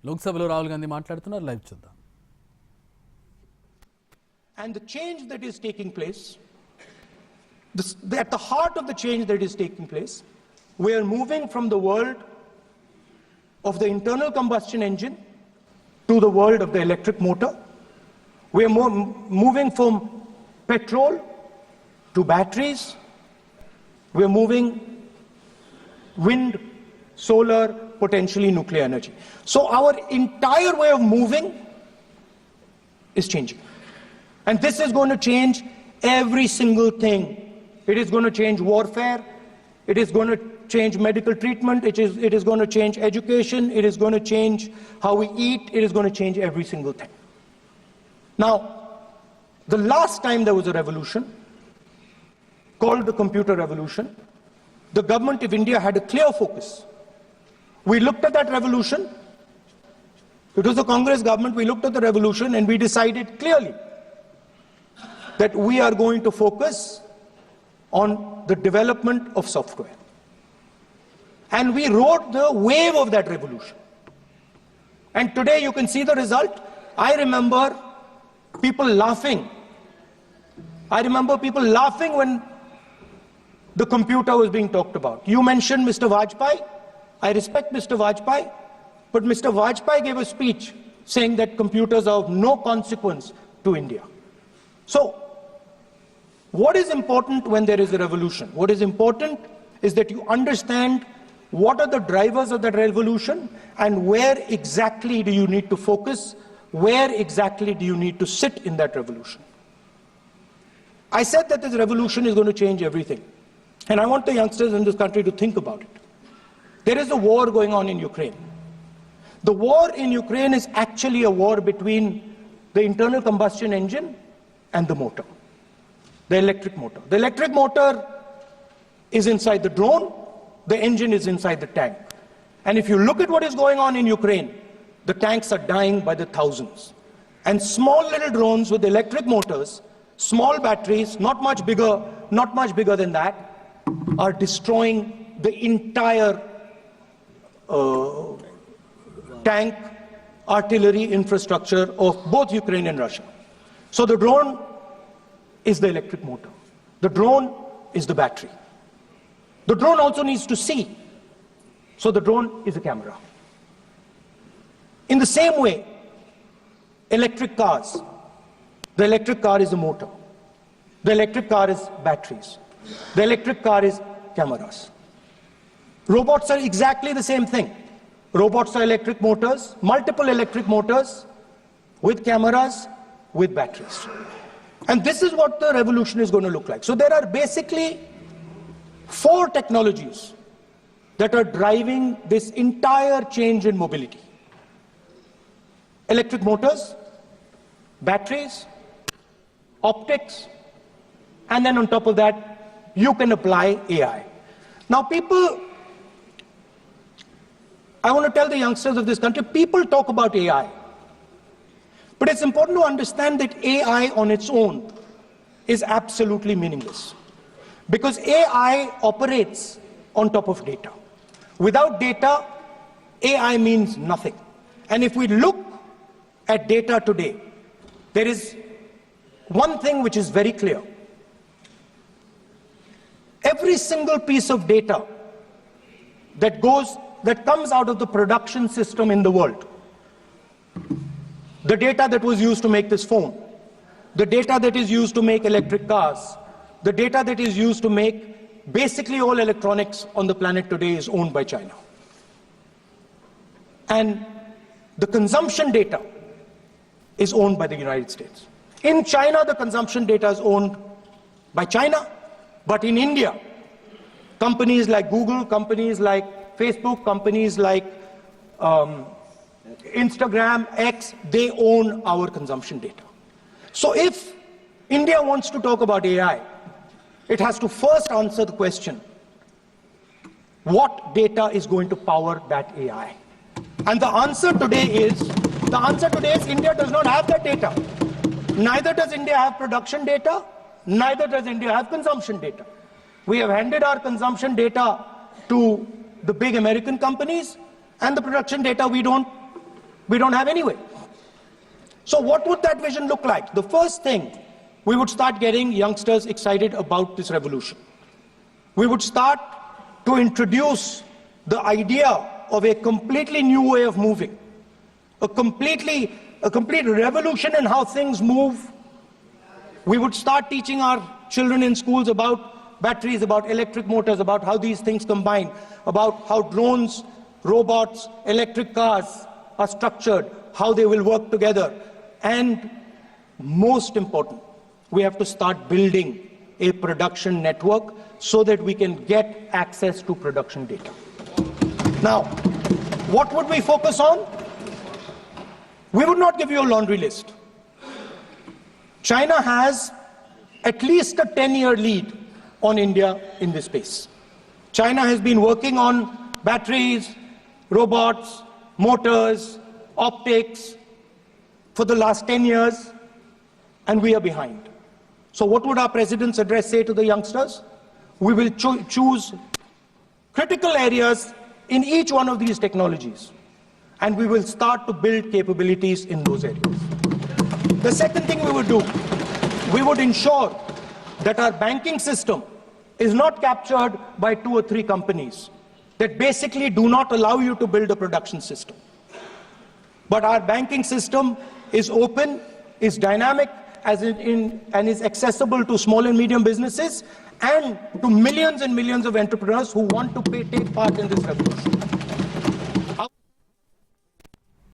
లోక్సభలో రాహుల్ గాంధీ మాట్లాడుతున్నారు, లైవ్ చూద్దాం. And the change that is taking place, at the heart of the change that is taking place, we are moving from the world of the internal combustion engine to the world of the electric motor. We are moving from petrol to batteries. We are moving wind, solar, potentially nuclear energy. So our entire way of moving is changing. And this is going to change every single thing. It is going to change warfare. It is going to change medical treatment. It is going to change education. It is going to change how we eat. It is going to change every single thing. Now, the last time there was a revolution, called the computer revolution, the government of India had a clear focus. We looked at that revolution. It was the Congress government. We looked at the revolution and we decided clearly that we are going to focus on the development of software. And we rode the wave of that revolution. And today you can see the result. I remember people laughing. I remember people laughing when the computer was being talked about. You mentioned Mr. Vajpayee. I respect Mr. Vajpayee, but Mr. Vajpayee gave a speech saying that computers are of no consequence to India. So, what is important when there is a revolution? What is important is that you understand what are the drivers of that revolution and where exactly do you need to focus, where exactly do you need to sit in that revolution. I said that this revolution is going to change everything. And I want the youngsters in this country to think about it. There is a war going on in Ukraine. The war in Ukraine is actually a war between the internal combustion engine and the motor, the electric motor. The electric motor is inside the drone, the engine is inside the tank. And if you look at what is going on in Ukraine, the tanks are dying by the thousands. And small little drones with electric motors, small batteries, not much bigger than that, are destroying the entire tank artillery infrastructure of both Ukraine and Russia. So the drone is the electric motor. The drone is the battery. The drone also needs to see. So the drone is a camera. In the same way, electric cars. The electric car is a motor. The electric car is batteries. The electric car is cameras. Robots are exactly the same thing. Robots are electric motors, multiple electric motors with cameras, with batteries. And this is what the revolution is going to look like. So there are basically 4 technologies that are driving this entire change in mobility. Electric motors, batteries, optics, and then on top of that, you can apply AI. Now I want to tell the youngsters of this country, people talk about AI. But it's important to understand that AI on its own is absolutely meaningless. Because AI operates on top of data. Without data, AI means nothing. And if we look at data today, there is one thing which is very clear. Every single piece of data that comes out of the production system in the world, the data that was used to make this phone, the data that is used to make electric cars, the data that is used to make basically all electronics on the planet today is owned by China. And the consumption data is owned by the United States. In China, the consumption data is owned by China, but in India, companies like Google, companies like Facebook, companies like Instagram, X, they own our consumption data. So if India wants to talk about AI, it has to first answer the question, what data is going to power that AI? And the answer today is India does not have that data. Neither does India have production data, neither does India have consumption data. We have handed our consumption data to the big American companies, and the production data we don't We don't have anyway. So what would that vision look like? The first thing, we would start getting youngsters excited about this revolution. We would start to introduce the idea of a completely new way of moving, a complete revolution in how things move. We would start teaching our children in schools about batteries, about electric motors, about how these things combine, about how drones, robots, electric cars are structured, how they will work together. And most important, we have to start building a production network so that we can get access to production data. Now, what would we focus on? We would not give you a laundry list. China has at least a 10-year lead on India in this space. China has been working on batteries, robots, motors, optics for the last 10 years, and we are behind. So what would our president's address say to the youngsters? We will choose critical areas in each one of these technologies, and we will start to build capabilities in those areas. The second thing we would do, we would ensure that our banking system is not captured by 2 or 3 companies that basically do not allow you to build a production system. But our banking system is open, is dynamic, and is accessible to small and medium businesses and to millions and millions of entrepreneurs who want to take part in this revolution.